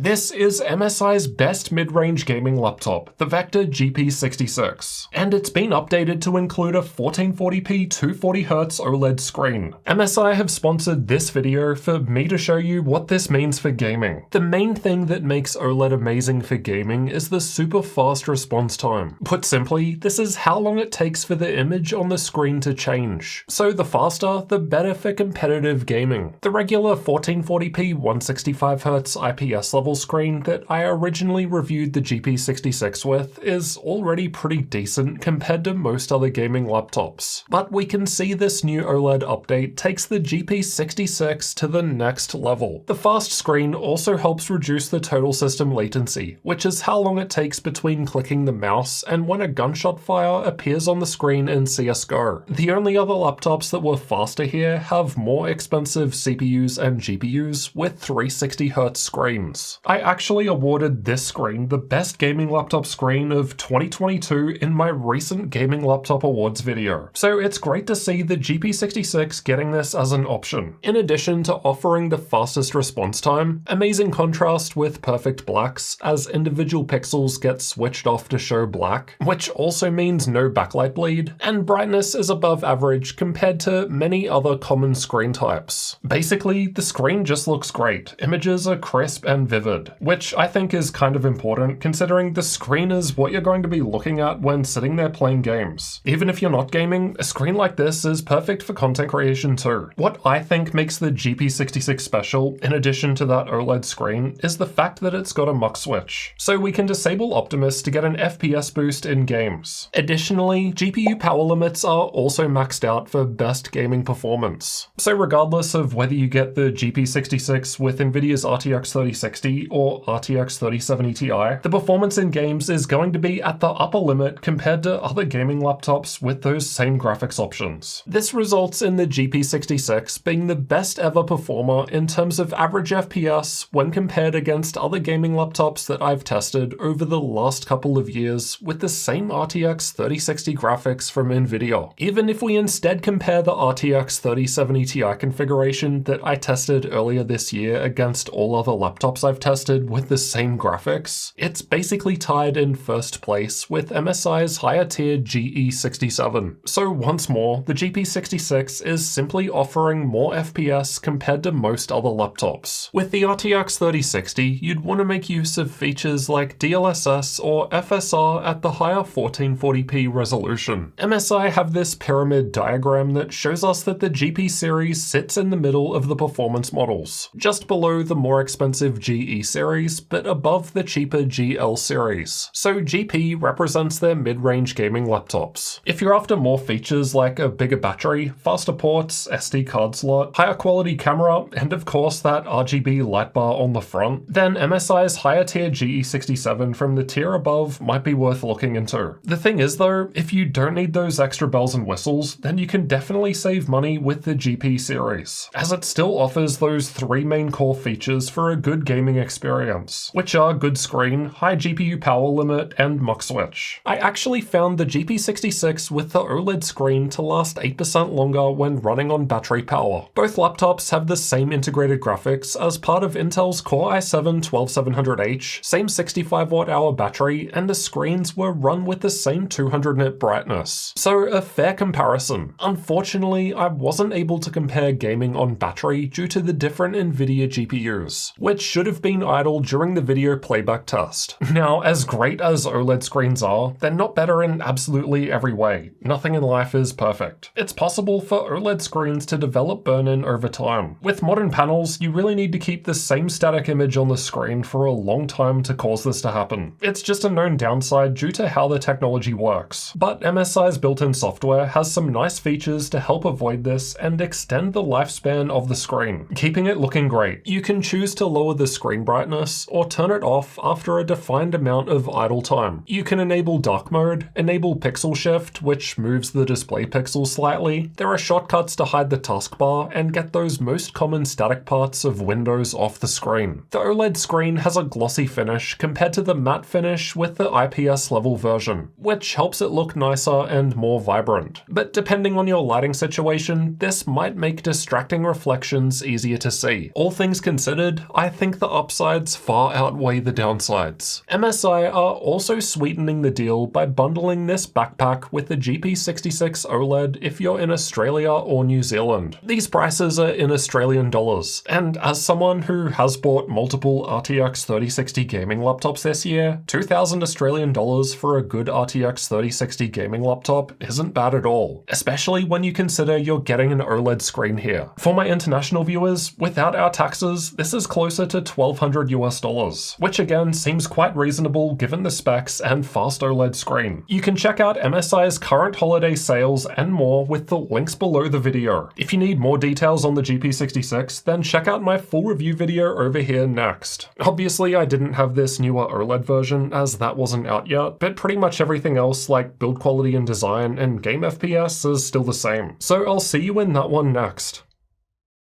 This is MSI's best mid-range gaming laptop, the Vector GP66, and it's been updated to include a 1440p 240Hz OLED screen. MSI have sponsored this video for me to show you what this means for gaming. The main thing that makes OLED amazing for gaming is the super fast response time. Put simply, this is how long it takes for the image on the screen to change. So the faster, the better for competitive gaming. The regular 1440p 165Hz IPS level screen that I originally reviewed the GP66 with is already pretty decent compared to most other gaming laptops. But we can see this new OLED update takes the GP66 to the next level. The fast screen also helps reduce the total system latency, which is how long it takes between clicking the mouse and when a gunshot fire appears on the screen in CSGO. The only other laptops that were faster here have more expensive CPUs and GPUs with 360Hz screens. I actually awarded this screen the best gaming laptop screen of 2022 in my recent Gaming Laptop Awards video, so it's great to see the GP66 getting this as an option. In addition to offering the fastest response time, amazing contrast with perfect blacks as individual pixels get switched off to show black, which also means no backlight bleed, and brightness is above average compared to many other common screen types. Basically, the screen just looks great. Images are crisp and vivid, which I think is kind of important considering the screen is what you're going to be looking at when sitting there playing games. Even if you're not gaming, a screen like this is perfect for content creation too. What I think makes the GP66 special, in addition to that OLED screen, is the fact that it's got a mux switch, so we can disable Optimus to get an FPS boost in games. Additionally, GPU power limits are also maxed out for best gaming performance. So regardless of whether you get the GP66 with Nvidia's RTX 3060 or RTX 3070 Ti, the performance in games is going to be at the upper limit compared to other gaming laptops with those same graphics options. This results in the GP66 being the best ever performer in terms of average FPS when compared against other gaming laptops that I've tested over the last couple of years with the same RTX 3060 graphics from Nvidia. Even if we instead compare the RTX 3070 Ti configuration that I tested earlier this year against all other laptops I've tested with the same graphics, it's basically tied in first place with MSI's higher tier GE67. So once more, the GP66 is simply offering more FPS compared to most other laptops. With the RTX 3060, you'd want to make use of features like DLSS or FSR at the higher 1440p resolution. MSI have this pyramid diagram that shows us that the GP series sits in the middle of the performance models, just below the more expensive GE series, but above the cheaper GL series. So GP represents their mid-range gaming laptops. If you're after more features like a bigger battery, faster ports, SD card slot, higher quality camera, and of course that RGB light bar on the front, then MSI's higher tier GE67 from the tier above might be worth looking into. The thing is though, if you don't need those extra bells and whistles, then you can definitely save money with the GP series, as it still offers those three main core features for a good gaming experience, which are good screen, high GPU power limit, and mux switch. I actually found the GP66 with the OLED screen to last 8% longer when running on battery power. Both laptops have the same integrated graphics as part of Intel's Core i7-12700H, same 65 watt-hour battery, and the screens were run with the same 200 nit brightness. So a fair comparison. Unfortunately, I wasn't able to compare gaming on battery due to the different Nvidia GPUs, which should have been idle during the video playback test. Now, as great as OLED screens are, they're not better in absolutely every way. Nothing in life is perfect. It's possible for OLED screens to develop burn-in over time. With modern panels, you really need to keep the same static image on the screen for a long time to cause this to happen. It's just a known downside due to how the technology works. But MSI's built-in software has some nice features to help avoid this and extend the lifespan of the screen, keeping it looking great. You can choose to lower the screen brightness or turn it off after a defined amount of idle time. You can enable dark mode, enable pixel shift, which moves the display pixels slightly. There are shortcuts to hide the taskbar and get those most common static parts of Windows off the screen. The OLED screen has a glossy finish compared to the matte finish with the IPS level version, which helps it look nicer and more vibrant. But depending on your lighting situation, this might make distracting reflections easier to see. All things considered, I think the upside upsides far outweigh the downsides. MSI are also sweetening the deal by bundling this backpack with the GP66 OLED if you're in Australia or New Zealand. These prices are in Australian dollars, and as someone who has bought multiple RTX 3060 gaming laptops this year, 2,000 Australian dollars for a good RTX 3060 gaming laptop isn't bad at all, especially when you consider you're getting an OLED screen here. For my international viewers, without our taxes, this is closer to $1,200 US, which again seems quite reasonable given the specs and fast OLED screen. You can check out MSI's current holiday sales and more with the links below the video. If you need more details on the GP66, then check out my full review video over here next. Obviously, I didn't have this newer OLED version as that wasn't out yet, but pretty much everything else like build quality and design and game FPS is still the same. So I'll see you in that one next.